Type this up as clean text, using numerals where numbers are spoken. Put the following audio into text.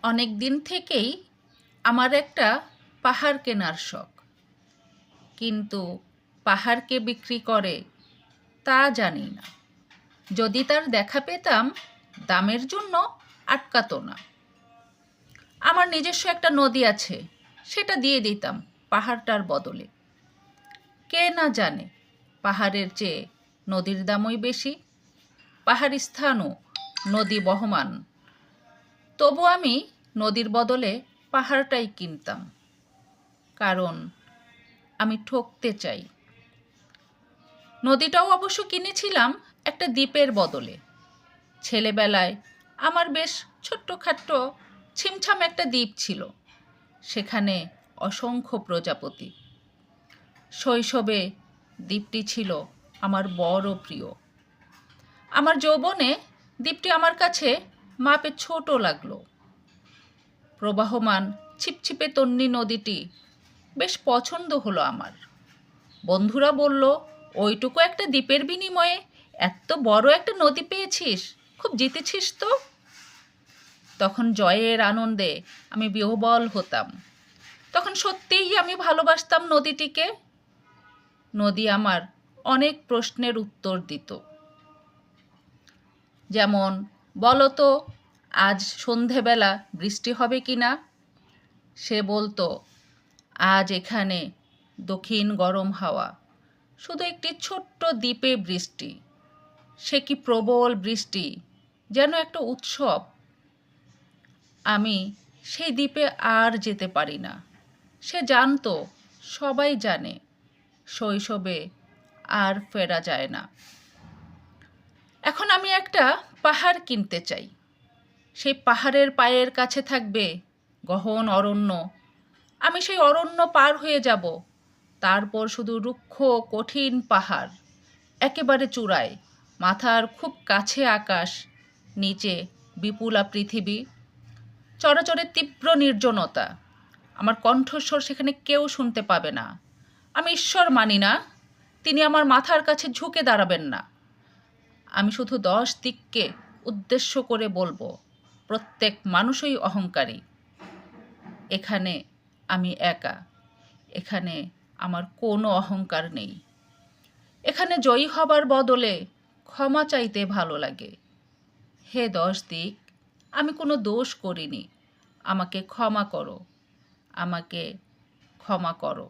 অনেক দিন থেকেই আমার একটা পাহাড় কেনার শখ, কিন্তু পাহাড় কে বিক্রি করে তা জানি না। যদি তার দেখা পেতাম, দামের জন্য আটকাতো না। আমার নিজস্ব একটা নদী আছে, সেটা দিয়ে দিতাম পাহাড়টার বদলে। কে না জানে পাহাড়ের চেয়ে নদীর দামই বেশি, পাহাড়ি স্থানও নদী বহমান। তবু আমি নদীর বদলে পাহাড়টাই কিনতাম, কারণ আমি ঠকতে চাই। নদীটাও অবশ্য কিনেছিলাম একটা দ্বীপের বদলে। ছেলেবেলায় আমার বেশ ছোট্টখাট্ট ছিমছাম একটা দ্বীপ ছিল, সেখানে অসংখ্য প্রজাপতি। শৈশবে দ্বীপটি ছিল আমার বড় প্রিয়। আমার যৌবনে দ্বীপটি আমার কাছে মাপে ছোট লাগলো। প্রবাহমান ছিপছিপে তন্বী নদীটি বেশ পছন্দ হলো আমার। বন্ধুরা বলল, ওইটুকু একটা দ্বীপের বিনিময়ে এত বড় একটা নদী পেয়েছিস, খুব জিতেছিস তো। তখন জয়ের আনন্দে আমি বিহ্বল হতাম। তখন সত্যিই আমি ভালোবাসতাম নদীটিকে। নদী আমার অনেক প্রশ্নের উত্তর দিত, যেমন, বলো তো আজ সন্ধেবেলা বৃষ্টি হবে কি না। সে বলতো, আজ এখানে দক্ষিণ গরম হাওয়া, শুধু একটি ছোট্ট দ্বীপে বৃষ্টি। সে কি প্রবল বৃষ্টি, যেন একটা উৎসব। আমি সেই দ্বীপে আর যেতে পারি না। সে জানতো, সবাই জানে, শৈশবে আর ফেরা যায় না। এখন আমি একটা পাহাড় কিনতে চাই। সেই পাহাড়ের পায়ের কাছে থাকবে গহন অরণ্য। আমি সেই অরণ্য পার হয়ে যাব, তারপর শুধু রুক্ষ কঠিন পাহাড়, একেবারে চূড়ায়, মাথার খুব কাছে আকাশ, নিচে বিপুলা পৃথিবী, চরাচরের তীব্র নির্জনতা। আমার কণ্ঠস্বর সেখানে কেউ শুনতে পাবে না। আমি ঈশ্বর মানি না, তিনি আমার মাথার কাছে ঝুঁকে দাঁড়াবেন না। আমি শুধু 10 দিককে উদ্দেশ্য করে বলবো, প্রত্যেক মানুষই অহংকারী। এখানে আমি একা, এখানে আমার কোনো অহংকার নেই। এখানে জয়ী হবার বদলে ক্ষমা চাইতে ভালো লাগে। হে 10 দিক, আমি কোনো দোষ করিনি, আমাকে ক্ষমা করো, আমাকে ক্ষমা করো।